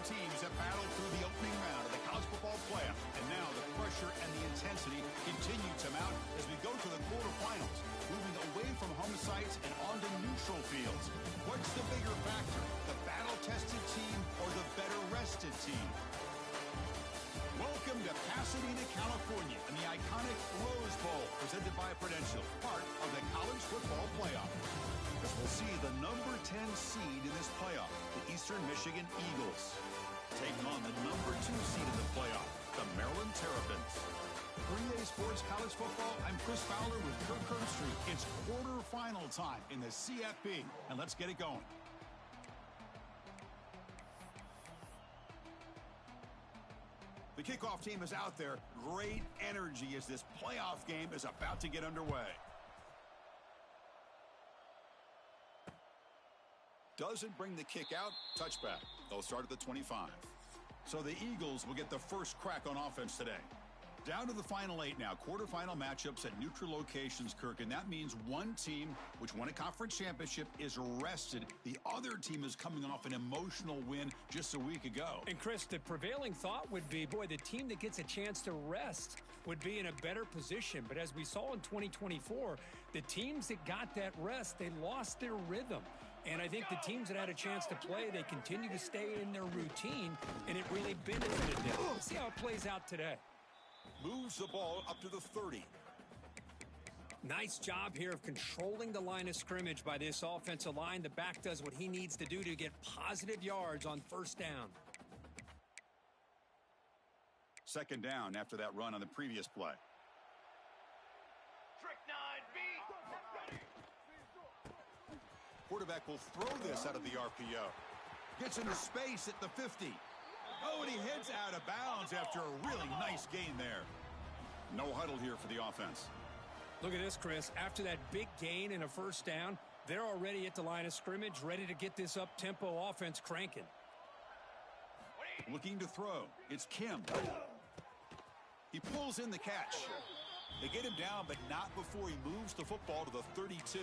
teams have battled through the opening round of the college football playoff, and now the pressure and the intensity continue to mount as we go to the quarterfinals, moving away from home sites and onto neutral fields. What's the bigger factor, the battle-tested team or the better-rested team? Welcome to Pasadena, California, and the iconic Rose Bowl, presented by Prudential, part of the college football playoff. As we'll see the number 10 seed in this playoff, the Eastern Michigan Eagles, taking on the number 2 seed in the playoff, the Maryland Terrapins. 3A Sports College Football, I'm Chris Fowler with Kirk Herbstreit. It's quarterfinal time in the CFP, and let's get it going. The kickoff team is out there. Great energy as this playoff game is about to get underway. Doesn't bring the kick out. Touchback. They'll start at the 25. So the Eagles will get the first crack on offense today. Down to the final 8 now. Quarterfinal matchups at neutral locations, Kirk. And that means one team, which won a conference championship, is rested. The other team is coming off an emotional win just a week ago. And, Chris, the prevailing thought would be, boy, the team that gets a chance to rest would be in a better position. But as we saw in 2024, the teams that got that rest, they lost their rhythm. And I think the teams that had a chance to play, they continue to stay in their routine, and it really benefited them. Let's see how it plays out today. Moves the ball up to the 30. Nice job here of controlling the line of scrimmage by this offensive line. The back does what he needs to do to get positive yards on first down. Second down after that run on the previous play. Trick 9B. Quarterback will throw this out of the RPO. Gets into space at the 50. Oh, and he heads out of bounds after a really nice gain there. No huddle here for the offense. Look at this, Chris. After that big gain and a first down, they're already at the line of scrimmage, ready to get this up-tempo offense cranking. Looking to throw. It's Kim. He pulls in the catch. They get him down, but not before he moves the football to the 32.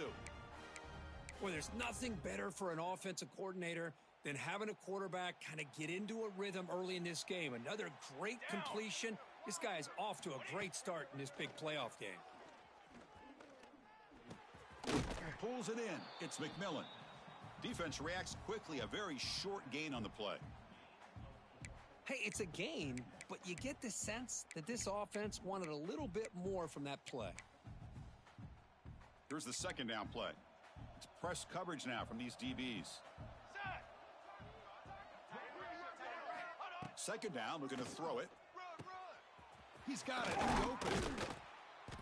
Well, there's nothing better for an offensive coordinator than having a quarterback kind of get into a rhythm early in this game. Another great completion. This guy is off to a great start in this big playoff game. Pulls it in. It's McMillan. Defense reacts quickly. A very short gain on the play. Hey, it's a gain, but you get the sense that this offense wanted a little bit more from that play. Here's the second down play. It's press coverage now from these DBs. Second down, we're going to throw it. He's got it. He's open.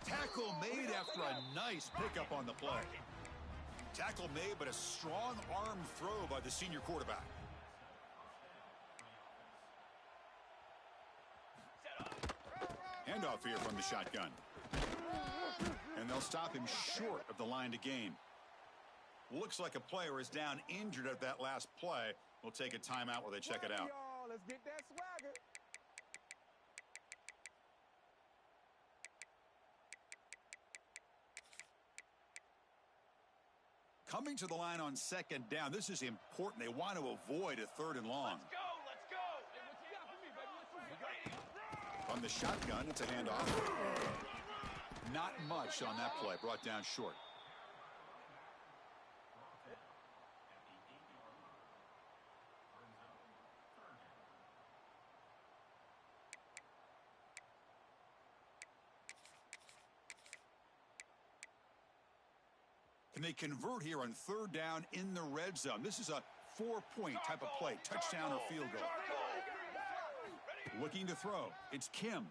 Tackle made after a nice pickup on the play. Tackle made, but a strong arm throw by the senior quarterback. Handoff here from the shotgun. And they'll stop him short of the line to gain. Looks like a player is down injured at that last play. We'll take a timeout while they check it out. Let's get that swagger. Coming to the line on second down. This is important. They want to avoid a third and long. Let's go. Let's go. Hey, what you got for me, baby? From the shotgun, it's a handoff. Not much on that play. Brought down short. And they convert here on third down in the red zone. This is a 4-point type of play, touchdown or field goal. Looking to throw. It's Kim.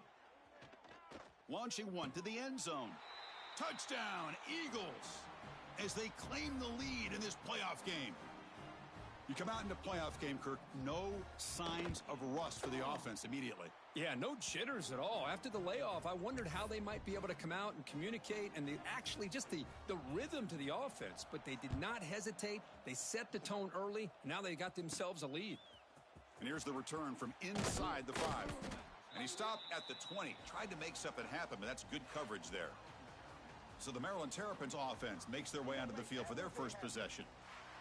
Launching one to the end zone. Touchdown, Eagles, as they claim the lead in this playoff game. You come out in the playoff game, Kirk, no signs of rust for the offense immediately. Yeah, no jitters at all. After the layoff, I wondered how they might be able to come out and communicate and actually just the rhythm to the offense. But they did not hesitate. They set the tone early. Now they got themselves a lead. And here's the return from inside the 5. And he stopped at the 20. Tried to make something happen, but that's good coverage there. So the Maryland Terrapins offense makes their way onto the field for their first possession.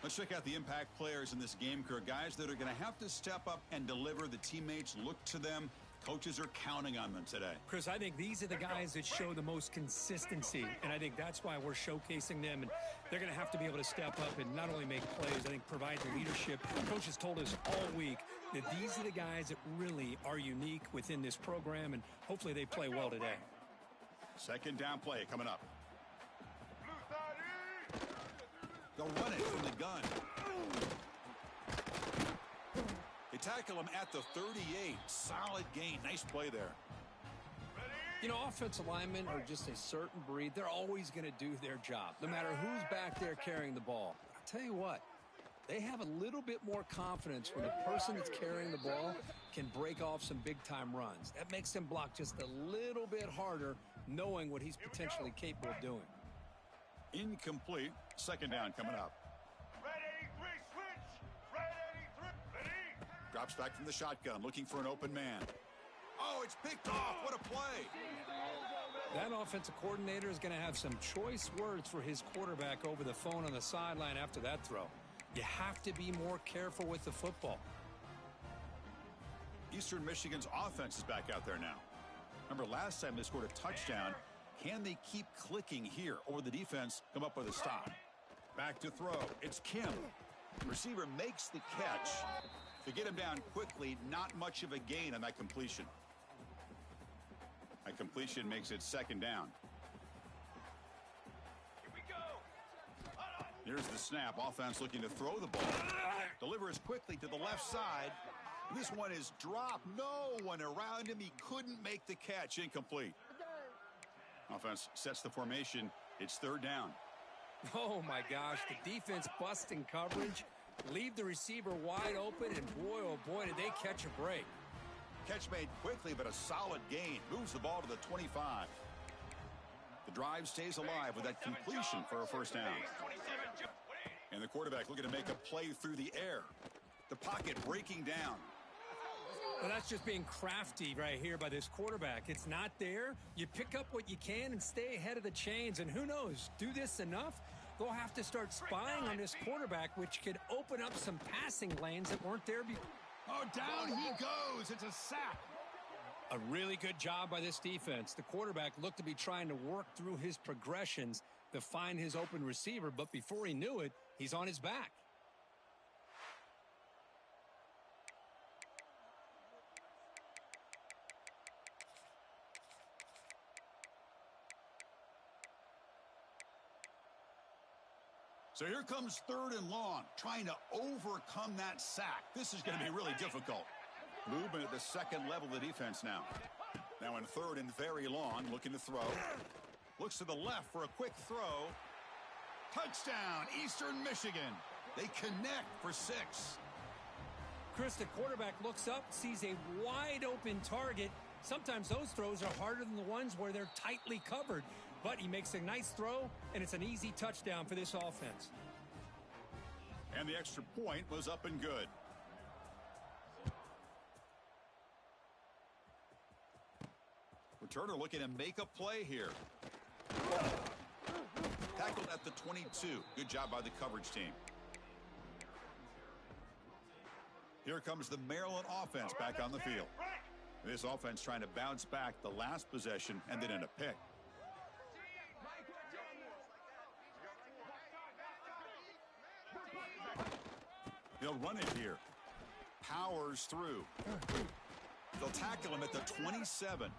Let's check out the impact players in this game, Kirk. Guys that are going to have to step up and deliver. The teammates look to them. Coaches are counting on them today. Chris, I think these are the guys that show the most consistency, and I think that's why we're showcasing them. And they're going to have to be able to step up and not only make plays, I think provide the leadership. Coaches told us all week that these are the guys that really are unique within this program, and hopefully they play well today. Second down play coming up. They'll run it from the gun. They tackle him at the 38. Solid gain. Nice play there. You know, offensive linemen are just a certain breed. They're always going to do their job, no matter who's back there carrying the ball. I'll tell you what, they have a little bit more confidence when the person that's carrying the ball can break off some big-time runs. That makes them block just a little bit harder, knowing what he's potentially capable of doing. Incomplete. Second down coming up. Drops back from the shotgun, looking for an open man. Oh, it's picked off. What a play. That offensive coordinator is going to have some choice words for his quarterback over the phone on the sideline after that throw. You have to be more careful with the football. Eastern Michigan's offense is back out there now. Remember last time they scored a touchdown. Can they keep clicking here, or the defense come up with a stop? Back to throw. It's Kim. Receiver makes the catch. To get him down quickly, not much of a gain on that completion. That completion makes it second down. Here we go. Here's the snap. Offense looking to throw the ball. Delivers quickly to the left side. This one is dropped. No one around him. He couldn't make the catch. Incomplete. Offense sets the formation. It's third down. Oh, my gosh. The defense busting coverage. Leave the receiver wide open, and boy, oh boy, did they catch a break. Catch made quickly, but a solid gain. Moves the ball to the 25. The drive stays alive with that completion for a first down. And the quarterback looking to make a play through the air. The pocket breaking down. Well, that's just being crafty right here by this quarterback. It's not there. You pick up what you can and stay ahead of the chains. And who knows, do this enough, they'll have to start spying on this quarterback, which could open up some passing lanes that weren't there before. Oh, down he goes. It's a sack. A really good job by this defense. The quarterback looked to be trying to work through his progressions to find his open receiver, but before he knew it, he's on his back. So here comes third and long, trying to overcome that sack. This is going to be really difficult. Movement at the second level of the defense now. Now in third and very long, looking to throw. Looks to the left for a quick throw. Touchdown, Eastern Michigan. They connect for 6. Chris, the quarterback looks up, sees a wide open target. Sometimes those throws are harder than the ones where they're tightly covered. But he makes a nice throw, and it's an easy touchdown for this offense. And the extra point was up and good. Returner looking to make a play here. Tackled at the 22. Good job by the coverage team. Here comes the Maryland offense back on the field. This offense trying to bounce back the last possession and then in a pick. They'll run it here. Powers through. They'll tackle him at the 27.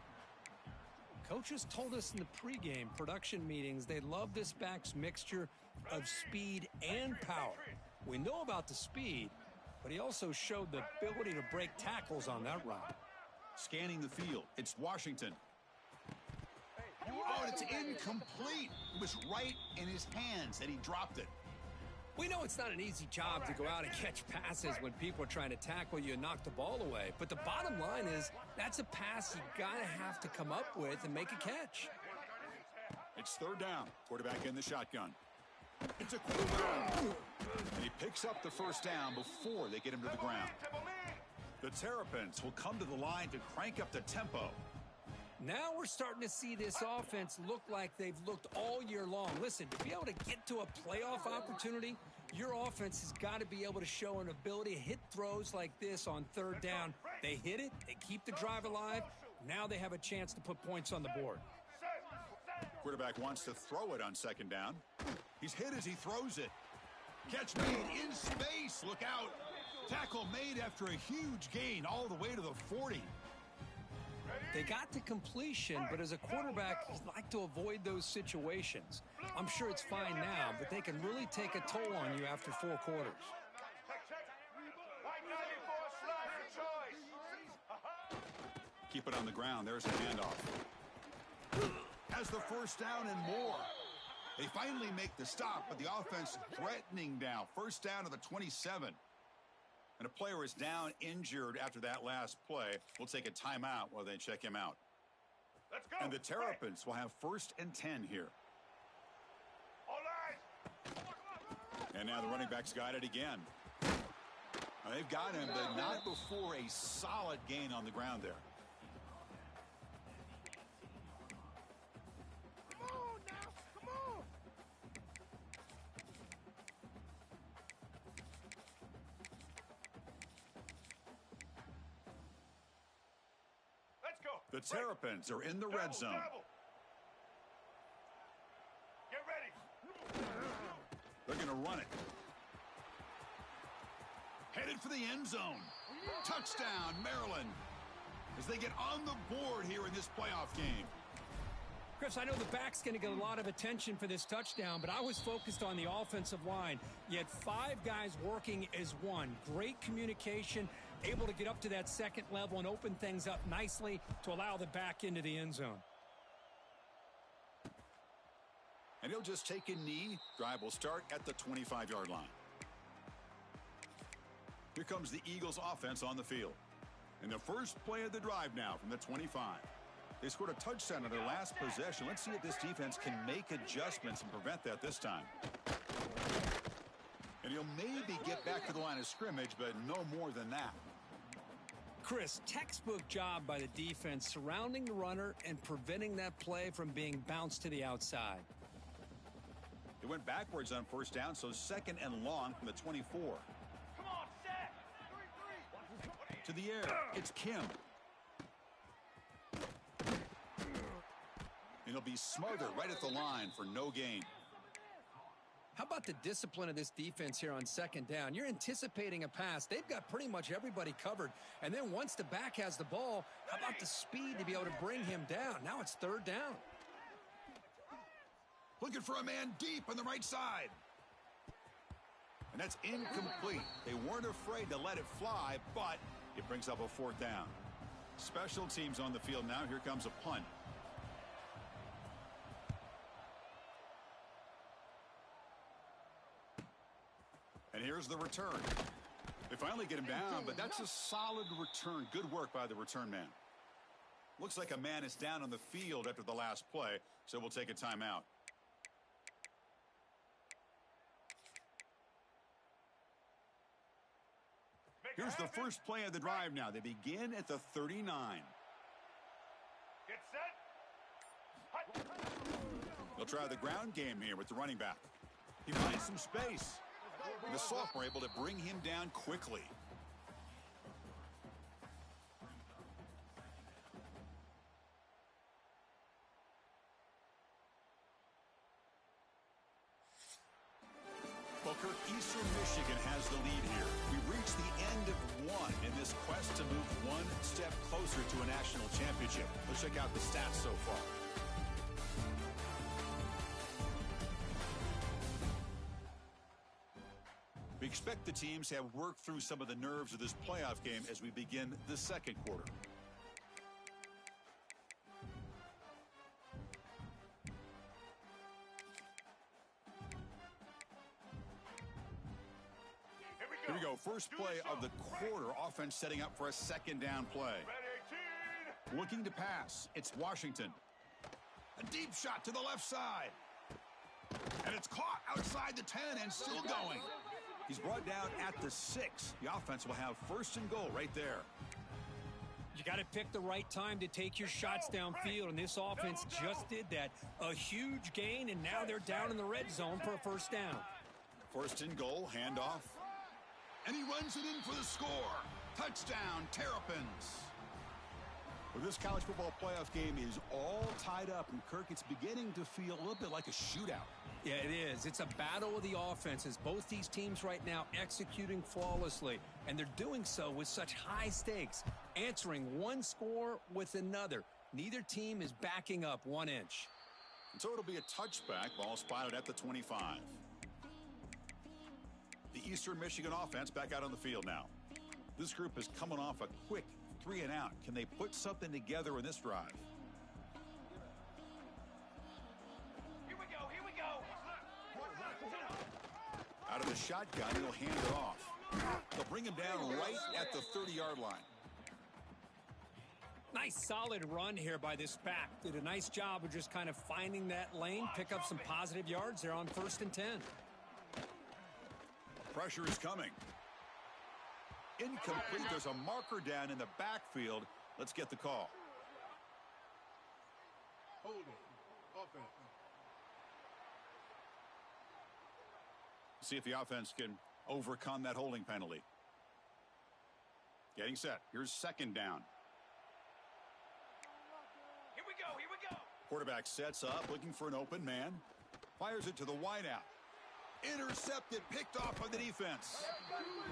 Coaches told us in the pregame production meetings they love this back's mixture of speed and power. We know about the speed, but he also showed the ability to break tackles on that run. Scanning the field. It's Washington. Oh, and it's incomplete. It was right in his hands, and he dropped it. We know it's not an easy job to go out and catch passes when people are trying to tackle you and knock the ball away. But the bottom line is that's a pass you got to have to come up with and make a catch. It's third down. Quarterback in the shotgun. It's a quick run. And he picks up the first down before they get him to the ground. The Terrapins will come to the line to crank up the tempo. Now we're starting to see this offense look like they've looked all year long. Listen, to be able to get to a playoff opportunity, Your offense has got to be able to show an ability to hit throws like this on third down. They hit it, they keep the drive alive. Now they have a chance to put points on the board. Quarterback wants to throw it on second down. He's hit as he throws it. Catch made in space. Look out. Tackle made after a huge gain all the way to the 40. They got to completion, but as a quarterback, you like to avoid those situations. I'm sure it's fine now, but they can really take a toll on you after 4 quarters. Keep it on the ground. There's a handoff. Has the first down and more. They finally make the stop, but the offense threatening now. First down to the 27. And a player is down injured after that last play. We'll take a timeout while they check him out. Let's go. And the Terrapins will have 1st and 10 here. All right. And now the running back's got it again. Now they've got him, but not before a solid gain on the ground there. Come on now. Come on. Let's go. The Terrapins are in the red zone. Get ready. They're going to run it. Headed for the end zone. Touchdown, Maryland. As they get on the board here in this playoff game. Chris, I know the back's going to get a lot of attention for this touchdown, but I was focused on the offensive line. You had 5 guys working as one. Great communication, able to get up to that second level and open things up nicely to allow the back into the end zone. And he'll just take a knee. Drive will start at the 25-yard line. Here comes the Eagles offense on the field. And the first play of the drive now from the 25. They scored a touchdown on their last possession. Let's see if this defense can make adjustments and prevent that this time. And he'll maybe get back to the line of scrimmage, but no more than that. Chris, textbook job by the defense surrounding the runner and preventing that play from being bounced to the outside. They went backwards on first down, so 2nd and long from the 24. Come on, set. 3-3. To the air, it's Kim. And he'll be smothered right at the line for no gain. How about the discipline of this defense here on 2nd down? You're anticipating a pass. They've got pretty much everybody covered. And then once the back has the ball, how about the speed to be able to bring him down? Now it's 3rd down. Looking for a man deep on the right side. And that's incomplete. They weren't afraid to let it fly, but it brings up a 4th down. Special teams on the field now. Here comes a punt. And here's the return. They finally get him down, but that's a solid return. Good work by the return man. Looks like a man is down on the field after the last play, so we'll take a timeout. Here's the first play of the drive now. They begin at the 39. Get set. They'll try the ground game here with the running back. He finds some space. And the sophomore able to bring him down quickly. Booker, Eastern Michigan has the lead here. We've reached the end of one in this quest to move one step closer to a national championship. Let's check out the stats so far. We expect the teams to have worked through some of the nerves of this playoff game as we begin the 2nd quarter. Here we go. First play of the quarter. Offense setting up for a 2nd down play. Ready, 18. Looking to pass. It's Washington. A deep shot to the left side. And it's caught outside the 10 and still going. He's brought down at the 6. The offense will have 1st and goal right there. You got to pick the right time to take your shots downfield, and this offense just did that. A huge gain, and now they're down in the red zone for a 1st down. First and goal, handoff. And he runs it in for the score. Touchdown, Terrapins. Well, this college football playoff game is all tied up, and Kirk, it's beginning to feel a little bit like a shootout. Yeah, it is. It's a battle of the offenses. Both these teams right now executing flawlessly, and they're doing so with such high stakes, answering one score with another. Neither team is backing up 1 inch. And so it'll be a touchback, ball spotted at the 25. The Eastern Michigan offense back out on the field now. This group is coming off a quick 3 and out. Can they put something together in this drive? Here we go, here we go. Out of the shotgun, he'll hand it off. They'll bring him down right at the 30-yard line. Nice solid run here by this back. Did a nice job of just kind of finding that lane, pick up some positive yards there on 1st and 10. Pressure is coming. Incomplete. There's a marker down in the backfield. Let's get the call. Holding. Offense. See if the offense can overcome that holding penalty. Getting set. Here's 2nd down. Here we go, here we go. Quarterback sets up, looking for an open man. Fires it to the wideout. Intercepted, picked off by the defense.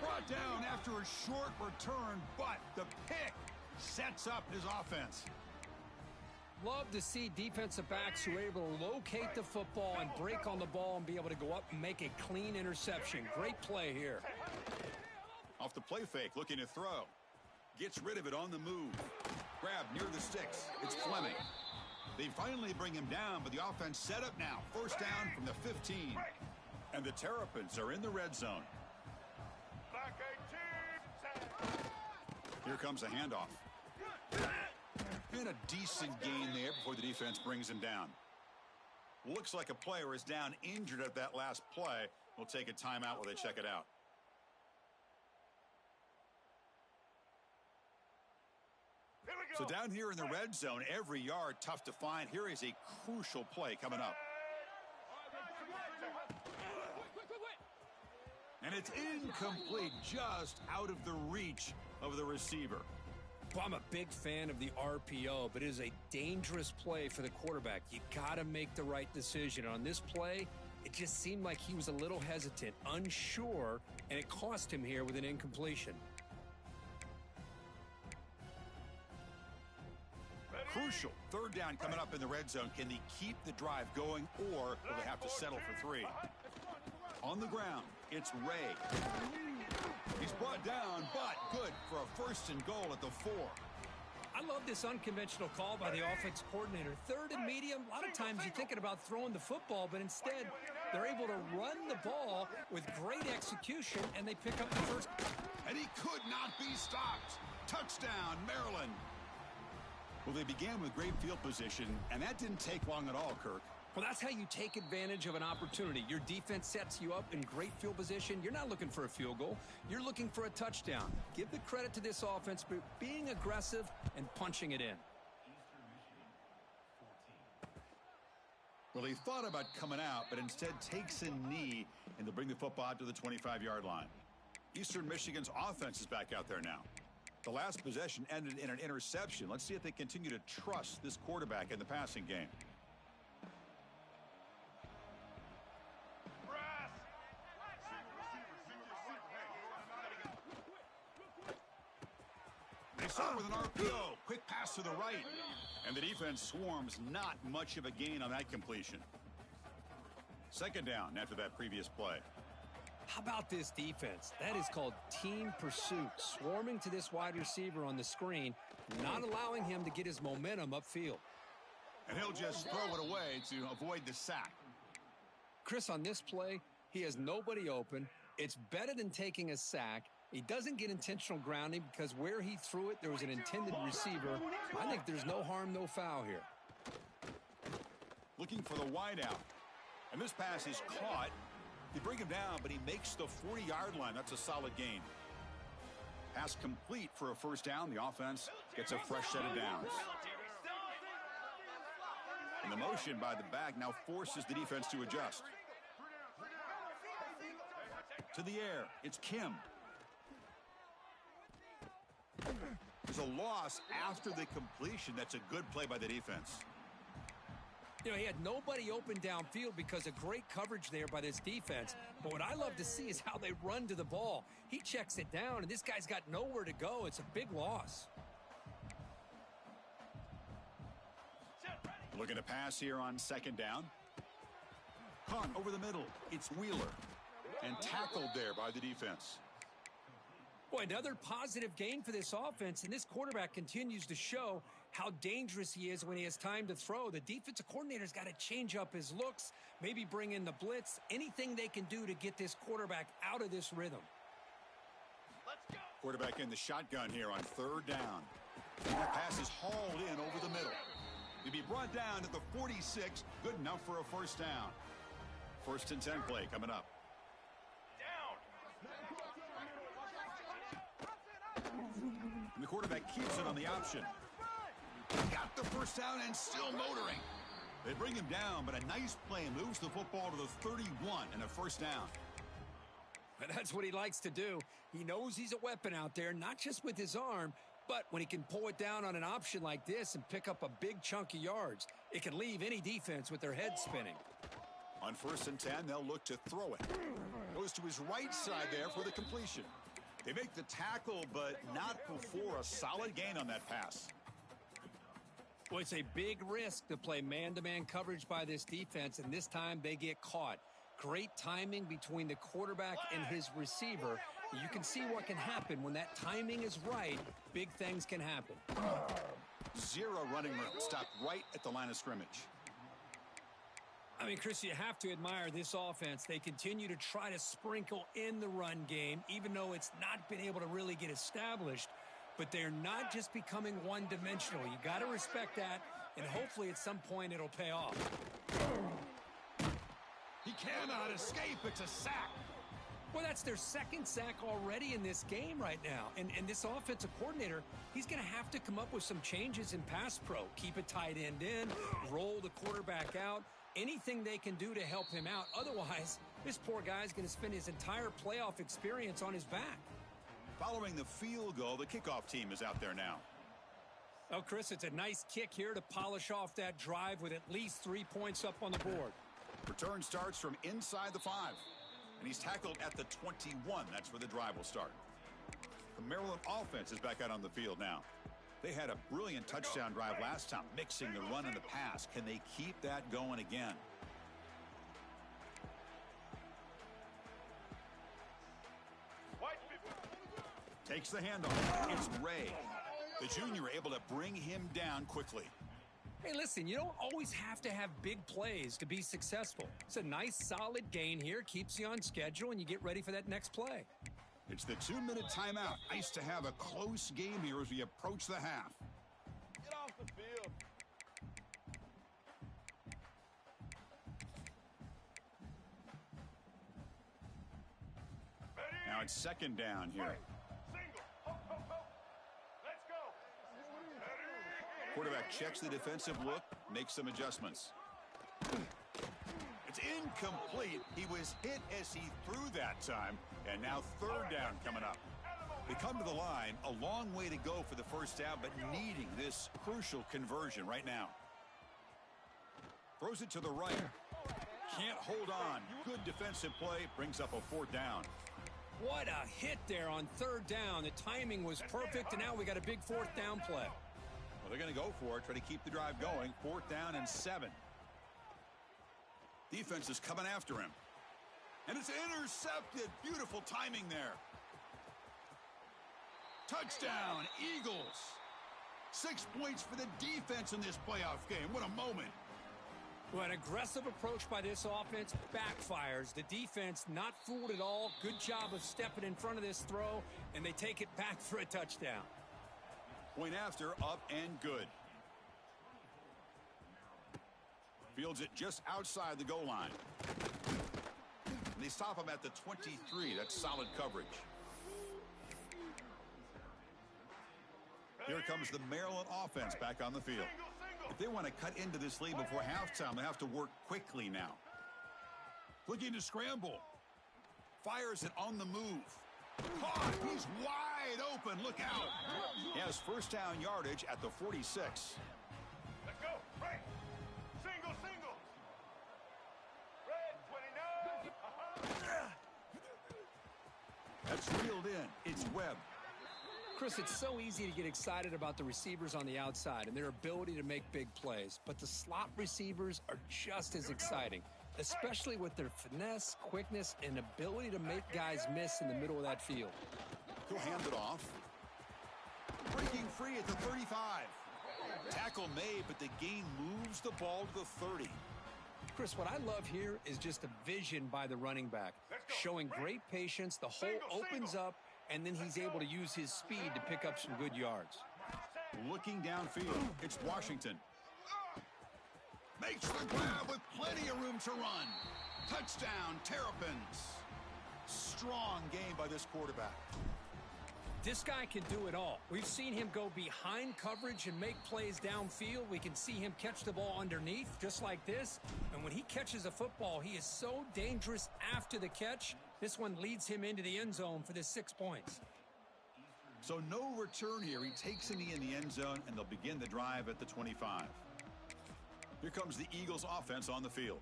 Brought down after a short return, but the pick sets up his offense. Love to see defensive backs who are able to locate the football and break on the ball and be able to go up and make a clean interception. Great play here. Off the play fake, looking to throw. Gets rid of it on the move. Grab near the sticks. It's Fleming. They finally bring him down, but the offense set up now. 1st down from the 15. And the Terrapins are in the red zone. Back 18. Here comes a handoff. And a decent gain there before the defense brings him down. Looks like a player is down injured at that last play. We'll take a timeout while they check it out. Here we So go. down here in the red zone, every yard tough to find. Here is a crucial play coming up. And it's incomplete, just out of the reach of the receiver. Well, I'm a big fan of the RPO, but it is a dangerous play for the quarterback. You got to make the right decision. On this play, it just seemed like he was a little hesitant, unsure, and it cost him here with an incompletion. Crucial. 3rd down coming up in the red zone. Can they keep the drive going, or will they have to settle for 3? On the ground, it's Ray. He's brought down, but good for a 1st and goal at the 4. I love this unconventional call by the offense coordinator. 3rd and medium, a lot of times you're thinking about throwing the football, but instead they're able to run the ball with great execution, and they pick up the 1st. And he could not be stopped. Touchdown, Maryland. Well, they began with great field position, and that didn't take long at all, Kirk. Well, that's how you take advantage of an opportunity. Your defense sets you up in great field position. You're not looking for a field goal. You're looking for a touchdown. Give the credit to this offense for being aggressive and punching it in. Well, he thought about coming out, but instead takes a knee, and they'll bring the football out to the 25-yard line. Eastern Michigan's offense is back out there now. The last possession ended in an interception. Let's see if they continue to trust this quarterback in the passing game. They start with an RPO. Quick pass to the right. And the defense swarms. Not much of a gain on that completion. 2nd down after that previous play. How about this defense? That is called team pursuit. Swarming to this wide receiver on the screen, not allowing him to get his momentum upfield. And he'll just throw it away to avoid the sack. Chris, on this play, he has nobody open. It's better than taking a sack. He doesn't get intentional grounding because where he threw it, there was an intended receiver. I think there's no harm, no foul here. Looking for the wideout. And this pass is caught. They bring him down, but he makes the 40-yard line. That's a solid gain. Pass complete for a 1st down. The offense gets a fresh set of downs. And the motion by the back now forces the defense to adjust. To the air, it's Kim. There's a loss after the completion. That's a good play by the defense. You know, he had nobody open downfield because of great coverage there by this defense. But what I love to see is how they run to the ball. He checks it down, and this guy's got nowhere to go. It's a big loss. Looking to pass here on second down. Caught over the middle. It's Wheeler. And tackled there by the defense. Boy, another positive gain for this offense, and this quarterback continues to show how dangerous he is when he has time to throw. The defensive coordinator's got to change up his looks, maybe bring in the blitz, anything they can do to get this quarterback out of this rhythm. Let's go. Quarterback in the shotgun here on third down. And that pass is hauled in over the middle. He'll be brought down at the 46, good enough for a first down. 1st and 10 play coming up. And the quarterback keeps it on the option. Got the first down and still motoring. They bring him down, but a nice play moves the football to the 31 and a first down. But that's what he likes to do. He knows he's a weapon out there, not just with his arm, but when he can pull it down on an option like this and pick up a big chunk of yards, it can leave any defense with their head spinning. On 1st and 10, they'll look to throw it. Goes to his right side there for the completion. They make the tackle, but not before a solid gain on that pass. Well, it's a big risk to play man-to-man coverage by this defense, and this time they get caught. Great timing between the quarterback and his receiver. You can see what can happen when that timing is right. Big things can happen. 0 running room. Stopped right at the line of scrimmage. I mean, Chris, you have to admire this offense. They continue to try to sprinkle in the run game, even though it's not been able to really get established. But they're not just becoming one-dimensional. You got to respect that, and hopefully at some point it'll pay off. He cannot escape. It's a sack. Well, that's their 2nd sack already in this game right now. And this offensive coordinator, he's going to have to come up with some changes in pass pro. Keep a tight end in, roll the quarterback out. Anything they can do to help him out. Otherwise, this poor guy's going to spend his entire playoff experience on his back. Following the field goal, the kickoff team is out there now. Oh, Chris, it's a nice kick here to polish off that drive with at least 3 points up on the board. Return starts from inside the 5. And he's tackled at the 21. That's where the drive will start. The Maryland offense is back out on the field now. They had a brilliant touchdown drive last time, mixing the run and the pass. Can they keep that going again? Takes the handoff. It's Ray. The junior able to bring him down quickly. Hey, listen, you don't always have to have big plays to be successful. It's a nice, solid gain here, keeps you on schedule, and you get ready for that next play. It's the 2-minute timeout. Nice to have a close game here as we approach the half. Get off the field. Now it's 2nd down here. Single. Ho, ho, ho. Let's go. Quarterback checks the defensive look, makes some adjustments. It's incomplete. He was hit as he threw that time, and now 3rd down coming up. They come to the line, a long way to go for the first down, but needing this crucial conversion right now. Throws it to the right. Can't hold on. Good defensive play, brings up a 4th down. What a hit there on 3rd down. The timing was perfect, and now we got a big 4th down play. Well, they're going to go for it, try to keep the drive going. 4th down and 7. Defense is coming after him. And it's intercepted. Beautiful timing there. Touchdown, Eagles. 6 points for the defense in this playoff game. What a moment. Well, an aggressive approach by this offense backfires. The defense not fooled at all. Good job of stepping in front of this throw, and they take it back for a touchdown. Point after, up and good. Fields it just outside the goal line. And they stop him at the 23. That's solid coverage. Here comes the Maryland offense back on the field. If they want to cut into this lead before halftime, they have to work quickly now. Looking to scramble. Fires it on the move. Caught. He's wide open. Look out. He has first down yardage at the 46. Let's go. Right. Single, single. Red 29. That's reeled in. It's Webb. Chris, it's so easy to get excited about the receivers on the outside and their ability to make big plays, but the slot receivers are just as exciting, especially with their finesse, quickness, and ability to make guys miss in the middle of that field. He'll hand it off. Breaking free at the 35. Tackle made, but the gain moves the ball to the 30. Chris, what I love here is just a vision by the running back, showing great patience. The hole opens up, and then he's able to use his speed to pick up some good yards. Looking downfield, it's Washington. Makes the grab with plenty of room to run. Touchdown, Terrapins. Strong game by this quarterback. This guy can do it all. We've seen him go behind coverage and make plays downfield. We can see him catch the ball underneath, just like this. And when he catches a football, he is so dangerous after the catch. This one leads him into the end zone for the 6 points. So no return here. He takes a knee in the end zone, and they'll begin the drive at the 25. Here comes the Eagles offense on the field.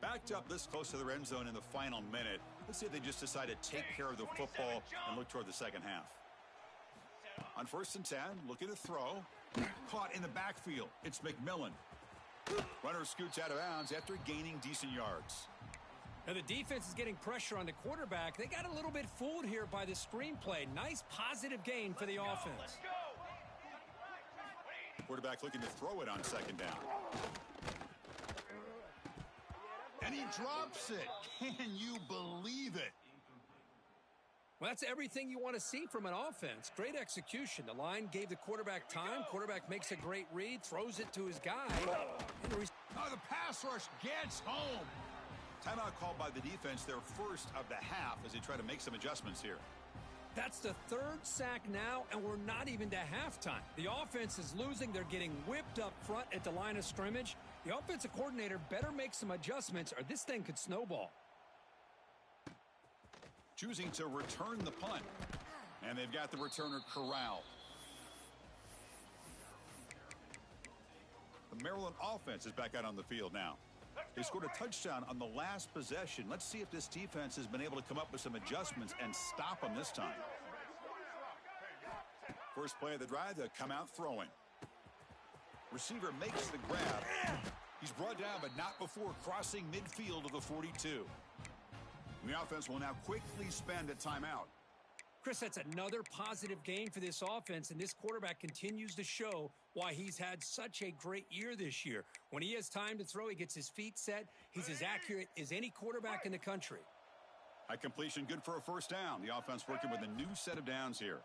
Backed up this close to their end zone in the final minute. Let's see if they just decide to take care of the football and look toward the second half. On 1st and 10, looking to throw. Caught in the backfield. It's McMillan. Runner scoots out of bounds after gaining decent yards. Now the defense is getting pressure on the quarterback. They got a little bit fooled here by the screenplay. Nice positive gain for the offense. Quarterback looking to throw it on 2nd down. And he drops it. Can you believe it? Well, that's everything you want to see from an offense. Great execution. The line gave the quarterback time. Quarterback makes a great read, throws it to his guy. Oh, the pass rush gets home. Timeout called by the defense, their first of the half, as they try to make some adjustments here. That's the 3rd sack now, and we're not even to halftime. The offense is losing. They're getting whipped up front at the line of scrimmage. The offensive coordinator better make some adjustments, or this thing could snowball. Choosing to return the punt. And they've got the returner corralled. The Maryland offense is back out on the field now. They scored a touchdown on the last possession. Let's see if this defense has been able to come up with some adjustments and stop them this time. First play of the drive, they come out throwing. Receiver makes the grab. He's brought down, but not before crossing midfield of the 42. And the offense will now quickly spend a timeout. Chris, that's another positive gain for this offense, and this quarterback continues to show why he's had such a great year this year. When he has time to throw, he gets his feet set. He's as accurate as any quarterback in the country. High completion, good for a first down. The offense working with a new set of downs here.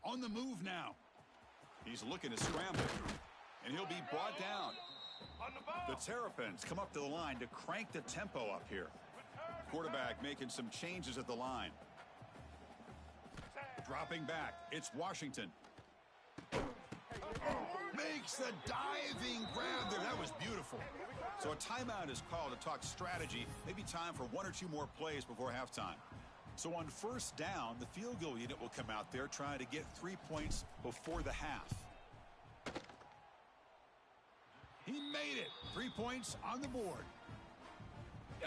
On the move now. He's looking to scramble, and he'll be brought down. The Terrapins come up to the line to crank the tempo up here. Quarterback making some changes at the line. Dropping back, it's Washington. Makes the diving grab there. That was beautiful. So a timeout is called to talk strategy. Maybe time for 1 or 2 more plays before halftime. So on 1st down, the field goal unit will come out there trying to get 3 points before the half. He made it. 3 points on the board.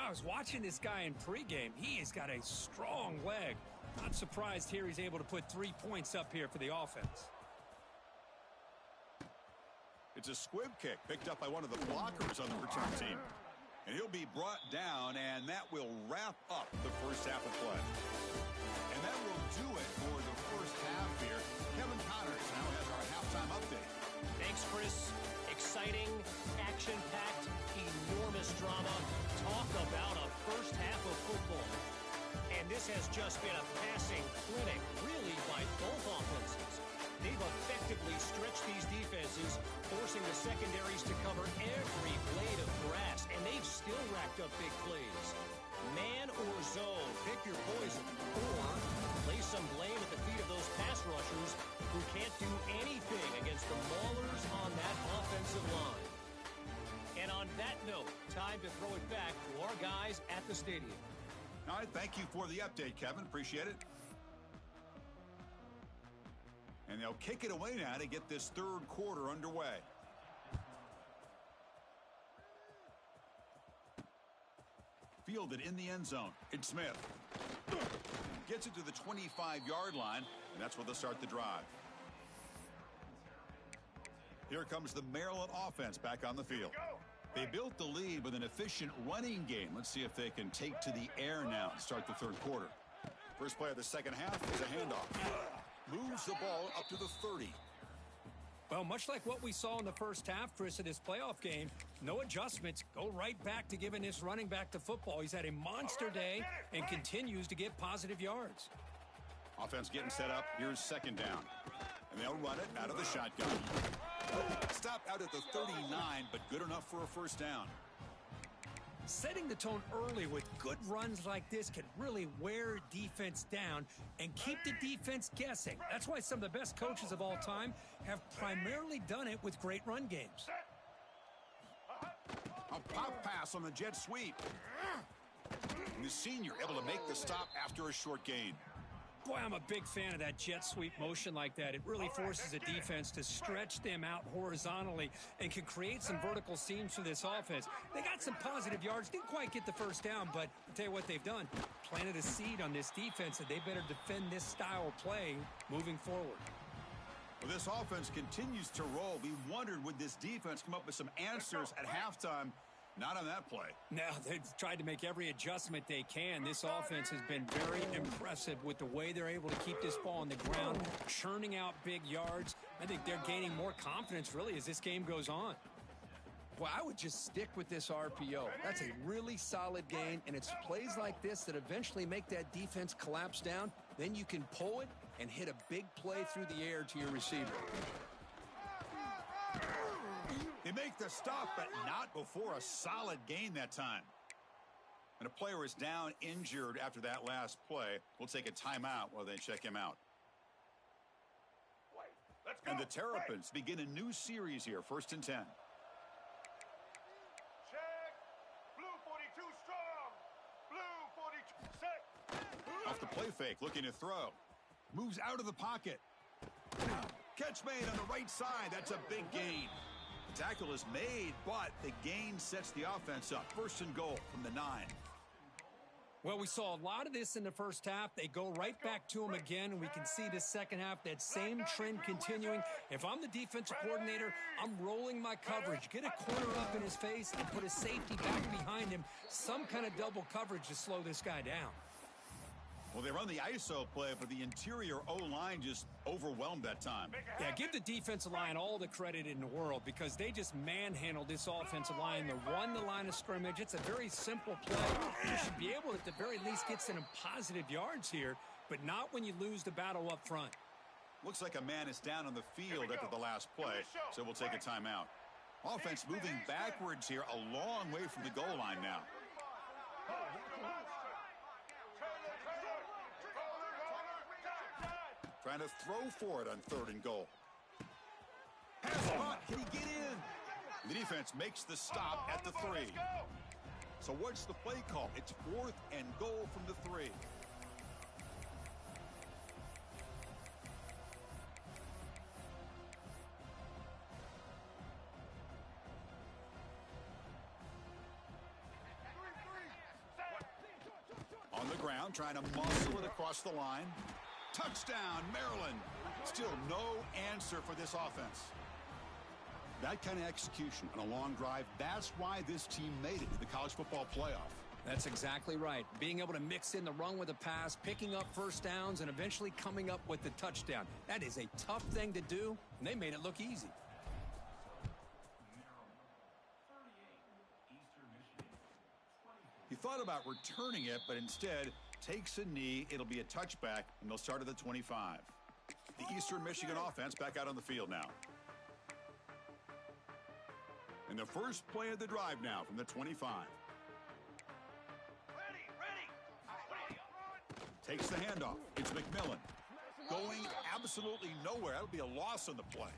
I was watching this guy in pregame. He has got a strong leg. Not surprised here he's able to put 3 points up here for the offense. It's a squib kick picked up by one of the blockers on the return team. And he'll be brought down, and that will wrap up the first half of play. And that will do it for the first half here. Kevin Connors now has our halftime update. Thanks, Chris. Exciting, action-packed, enormous drama. Talk about a first half of football. And this has just been a passing clinic, really, by both offenses. They've effectively stretched these defenses, forcing the secondaries to cover every blade of grass, and they've still racked up big plays. Man or zone, pick your poison. Or place some blame at the feet of those pass rushers who can't do anything against the maulers on that offensive line. And on that note, time to throw it back to our guys at the stadium. All right, thank you for the update, Kevin. Appreciate it. And they'll kick it away now to get this third quarter underway. Fielded in the end zone. It's Smith. Gets it to the 25-yard line, and that's where they'll start the drive. Here comes the Maryland offense back on the field. They built the lead with an efficient running game. Let's see if they can take to the air now and start the third quarter. First play of the second half is a handoff. Moves the ball up to the 30. Well, much like what we saw in the first half, Chris, of this playoff game, no adjustments. Go right back to giving this running back the football. He's had a monster day and continues to get positive yards. Offense getting set up. Here's second down. And they'll run it out of the shotgun. Stopped out at the 39, but good enough for a first down. Setting the tone early with good runs like this can really wear defense down and keep the defense guessing. That's why some of the best coaches of all time have primarily done it with great run games. A pop pass on the jet sweep. And the senior able to make the stop after a short gain. Boy, I'm a big fan of that jet sweep motion like that. It really forces a defense to stretch them out horizontally and can create some vertical seams for this offense. They got some positive yards, didn't quite get the first down, but I'll tell you what they've done. Planted a seed on this defense that they better defend this style of play moving forward. Well, this offense continues to roll. We wondered, would this defense come up with some answers at halftime? Not on that play. No, they've tried to make every adjustment they can. This offense has been very impressive with the way they're able to keep this ball on the ground, churning out big yards. I think they're gaining more confidence, really, as this game goes on. Well, I would just stick with this RPO. That's a really solid gain, and it's plays like this that eventually make that defense collapse down. Then you can pull it and hit a big play through the air to your receiver. They make the stop, but not before a solid gain that time. And a player is down injured after that last play. We'll take a timeout while they check him out. Let's go. And the Terrapins begin a new series here, 1st and 10. Check. Blue 42 strong. Blue 42 set. Off the play fake, looking to throw. Moves out of the pocket. Catch made on the right side. That's a big gain. The tackle is made, but the gain sets the offense up. 1st and goal from the 9. Well, we saw a lot of this in the first half. They go right back to him again, and we can see the second half, that same trend continuing. If I'm the defensive coordinator, I'm rolling my coverage. Get a corner up in his face and put a safety back behind him. Some kind of double coverage to slow this guy down. Well, they run the ISO play, but the interior O-line just overwhelmed that time. Yeah, give the defensive line all the credit in the world because they just manhandled this offensive line to run the line of scrimmage. It's a very simple play. You should be able to, at the very least, get some positive yards here, but not when you lose the battle up front. Looks like a man is down on the field after the last play, so we'll take a timeout. Offense moving backwards here, a long way from the goal line now. Trying to throw for it on 3rd and goal. Pass caught. Can he get in? The defense makes the stop at the 3. So what's the play call? It's 4th and goal from the 3. On the ground, trying to muscle it across the line. Touchdown, Maryland. Still no answer for this offense. That kind of execution on a long drive, that's why this team made it to the college football playoff. That's exactly right. Being able to mix in the run with a pass, picking up first downs, and eventually coming up with the touchdown. That is a tough thing to do, and they made it look easy. He thought about returning it, but instead takes a knee. It'll be a touchback, and they'll start at the 25. The Eastern Michigan offense back out on the field now. And the first play of the drive now from the 25. Takes the handoff. It's McMillan. Going absolutely nowhere. That'll be a loss on the play.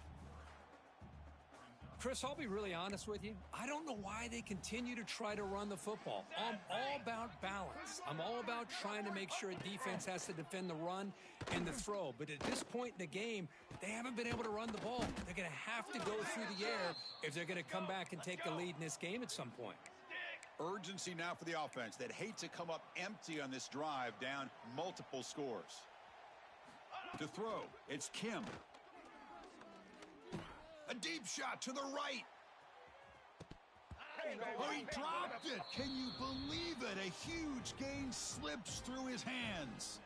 Chris, I'll be really honest with you. I don't know why they continue to try to run the football. I'm all about balance. I'm all about trying to make sure a defense has to defend the run and the throw. But at this point in the game, they haven't been able to run the ball. They're going to have to go through the air if they're going to come back and take the lead in this game at some point. Urgency now for the offense that hate to come up empty on this drive, down multiple scores. To throw, it's Kim. A deep shot to the right. Oh, he dropped it. Can you believe it? A huge gain slips through his hands.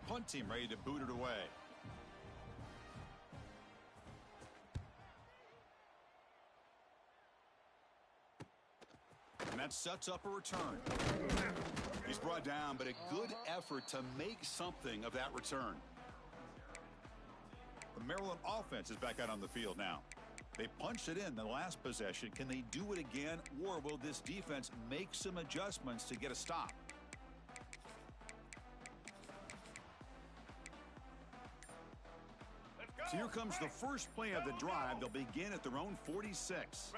Punt team ready to boot it away. And that sets up a return. He's brought down, but a good effort to make something of that return. The Maryland offense is back out on the field now. They punched it in the last possession. Can they do it again, or will this defense make some adjustments to get a stop? So here comes the first play of the drive. They'll begin at their own 46.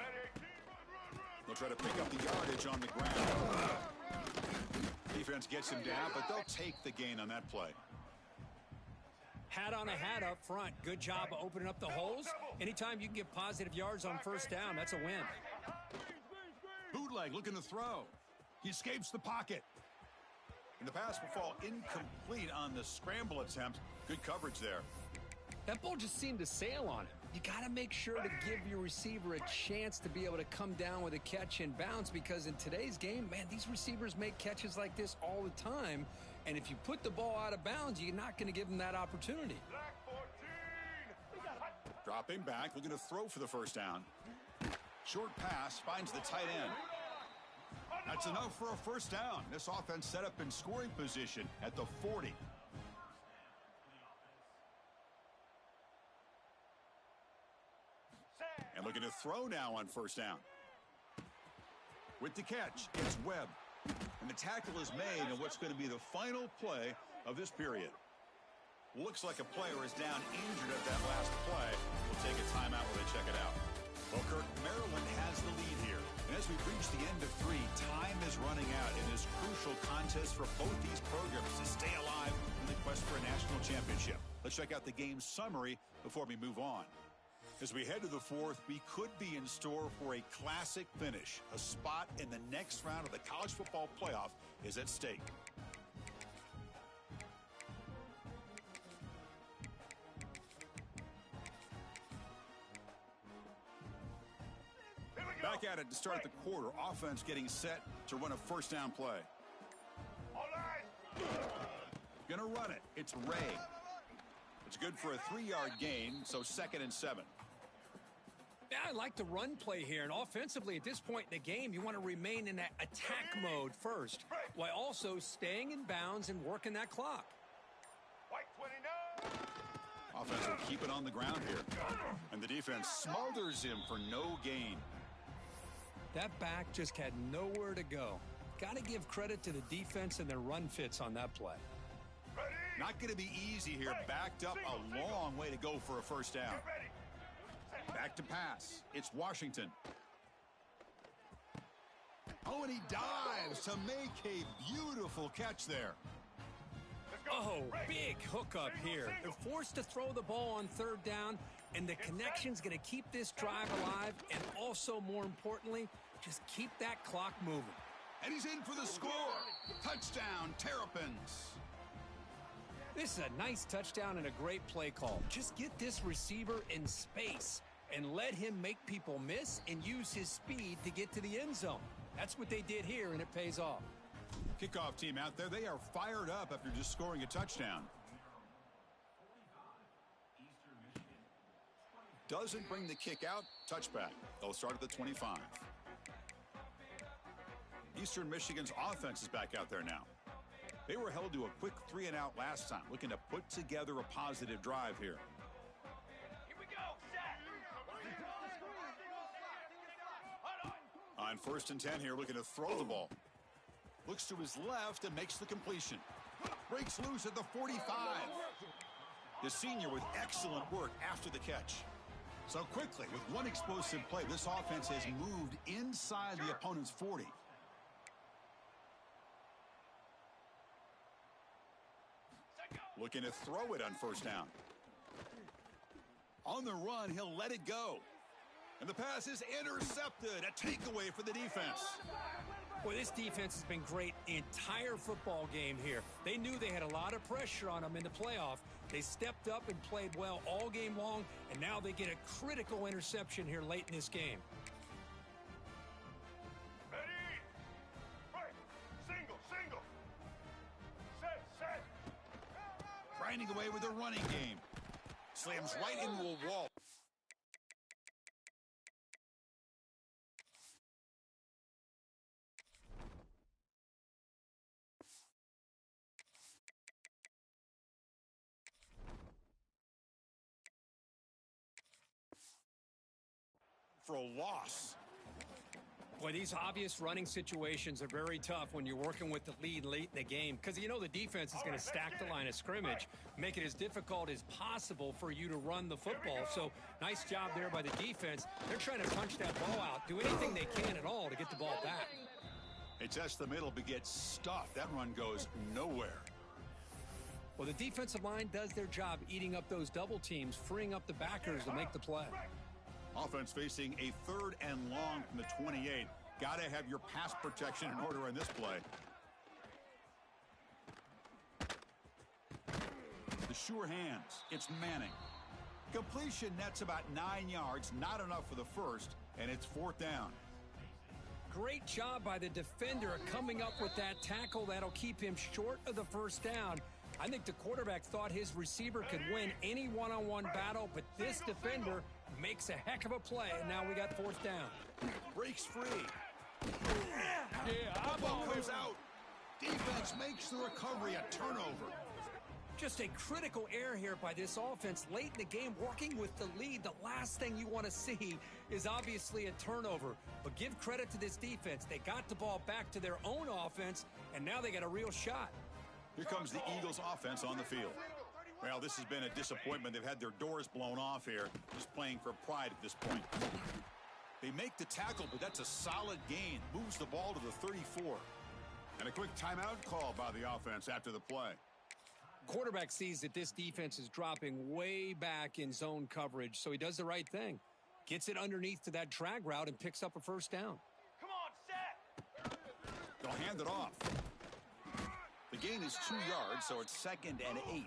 They'll try to pick up the yardage on the ground. Defense gets him down, but they'll take the gain on that play. Hat on a hat up front. Good job of opening up the holes. Anytime you can get positive yards on first down, that's a win. Bootleg looking to throw. He escapes the pocket. And the pass will fall incomplete on the scramble attempt. Good coverage there. That ball just seemed to sail on him. You got to make sure to give your receiver a chance to be able to come down with a catch and bounce, because in today's game, man, these receivers make catches like this all the time. And if you put the ball out of bounds, you're not going to give them that opportunity. Dropping back, looking to throw for the first down. Short pass, finds the tight end. That's enough for a first down. This offense set up in scoring position at the 40. And looking to throw now on first down. With the catch, it's Webb. And the tackle is made in what's going to be the final play of this period. Looks like a player is down injured at that last play. We'll take a timeout while they check it out. Well, Kirk, Maryland has the lead here. And as we reach the end of 3, time is running out in this crucial contest for both these programs to stay alive in the quest for a national championship. Let's check out the game summary before we move on. As we head to the 4th, we could be in store for a classic finish. A spot in the next round of the college football playoff is at stake. Back at it to start the quarter. Offense getting set to run a first down play. Gonna run it. It's Ray. It's good for a 3-yard gain, so 2nd and 7. Yeah, I like the run play here. And offensively, at this point in the game, you want to remain in that attack mode first, while also staying in bounds and working that clock. Offense will keep it on the ground here. And the defense smothers him for no gain. That back just had nowhere to go. Got to give credit to the defense and their run fits on that play. Not going to be easy here. Backed up a long way to go for a first down. Back to pass. It's Washington. Oh, and he dives to make a beautiful catch there. Oh, big hookup here. They're forced to throw the ball on 3rd down, and the connection's going to keep this drive alive, and also, more importantly, just keep that clock moving. And he's in for the score. Touchdown, Terrapins. This is a nice touchdown and a great play call. Just get this receiver in space and let him make people miss and use his speed to get to the end zone. That's what they did here, and it pays off. Kickoff team out there, they are fired up after just scoring a touchdown. Doesn't bring the kick out. Touchback. They'll start at the 25. Eastern Michigan's offense is back out there now. They were held to a quick 3-and-out last time, looking to put together a positive drive here. On 1st and 10 here, looking to throw the ball. Looks to his left and makes the completion. Breaks loose at the 45. The senior with excellent work after the catch. So quickly, with one explosive play, this offense has moved inside the opponent's 40. Looking to throw it on first down. On the run, he'll let it go. And the pass is intercepted. A takeaway for the defense. Boy, this defense has been great the entire football game here. They knew they had a lot of pressure on them in the playoff. They stepped up and played well all game long, and now they get a critical interception here late in this game. Ready? Right. Single, single. Set. Grinding away with the running game. Slams right into a wall. For a loss. Boy, these obvious running situations are very tough when you're working with the lead late in the game because you know the defense is going to stack the line of scrimmage, make it as difficult as possible for you to run the football. So nice job there by the defense. They're trying to punch that ball out, do anything they can at all to get the ball back. They test the middle but get stuffed. That run goes nowhere. Well, the defensive line does their job eating up those double teams, freeing up the backers to make the play. Offense facing a 3rd and long from the 28. Got to have your pass protection in order in this play. The sure hands. It's Manning. Completion nets about 9 yards. Not enough for the first, and it's 4th down. Great job by the defender coming up with that tackle. That'll keep him short of the first down. I think the quarterback thought his receiver could win any one-on-one battle, but this defender makes a heck of a play, and now we got 4th down. Breaks free. Yeah, ball comes out. Defense makes the recovery a turnover. Just a critical error here by this offense late in the game, working with the lead. The last thing you want to see is obviously a turnover. But give credit to this defense. They got the ball back to their own offense, and now they got a real shot. Here comes the Eagles offense on the field. Well, this has been a disappointment. They've had their doors blown off here, just playing for pride at this point. They make the tackle, but that's a solid gain. Moves the ball to the 34. And a quick timeout call by the offense after the play. Quarterback sees that this defense is dropping way back in zone coverage, so he does the right thing. Gets it underneath to that drag route and picks up a first down. Come on, set. They'll hand it off. The gain is 2 yards, so it's 2nd and 8.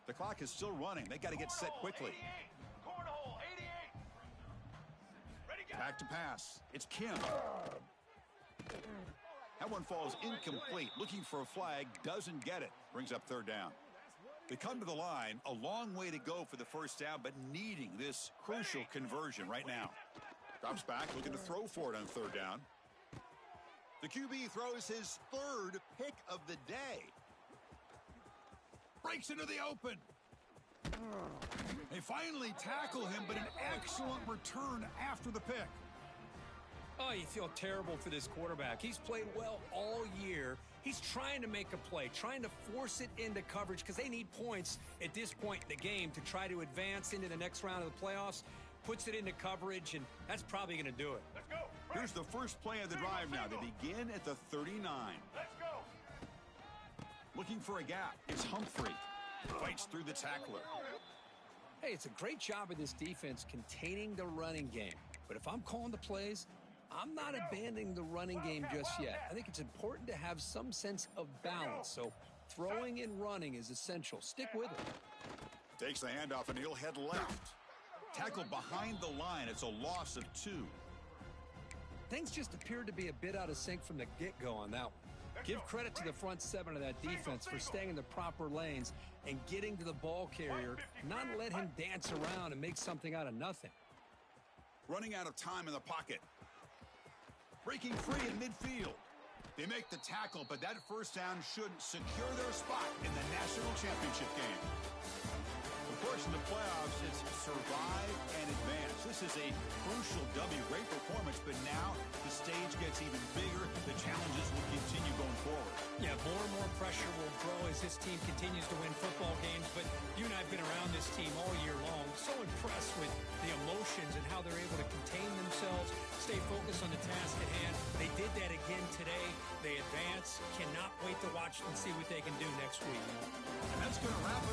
The clock is still running. They got to get set quickly. Cornhole, 88. Ready, go. Back to pass. It's Kim. That one falls incomplete. Looking for a flag. Doesn't get it. Brings up 3rd down. They come to the line. A long way to go for the first down, but needing this crucial conversion right now. Drops back. Looking to throw for it on 3rd down. The QB throws his 3rd pick of the day. Breaks into the open. They finally tackle him, but an excellent return after the pick. Oh, you feel terrible for this quarterback. He's played well all year. He's trying to make a play, trying to force it into coverage because they need points at this point in the game to try to advance into the next round of the playoffs. Puts it into coverage, and that's probably going to do it. Let's go. Here's the first play of the drive now. They begin at the 39. Let's go. Looking for a gap. It's Humphrey. Fights through the tackler. Hey, it's a great job of this defense containing the running game. But if I'm calling the plays, I'm not abandoning the running game just yet. I think it's important to have some sense of balance. So throwing and running is essential. Stick with it. Takes the handoff, and he'll head left. Tackled behind the line. It's a loss of 2. Things just appeared to be a bit out of sync from the get-go on that one. Give credit to the front 7 of that defense for staying in the proper lanes and getting to the ball carrier, not let him dance around and make something out of nothing. Running out of time in the pocket. Breaking free in midfield. They make the tackle, but that first down should secure their spot in the national championship game. Of course, in the playoffs, it's survive and advance. This is a crucial W. Great performance, but now the stage gets even bigger. The challenges will continue going forward. Yeah, more and more pressure will grow as this team continues to win football games. But you and I have been around this team all year long. So impressed with the emotions and how they're able to contain themselves, stay focused on the task at hand. They did that again today. They advance. Cannot wait to watch and see what they can do next week. And that's going to wrap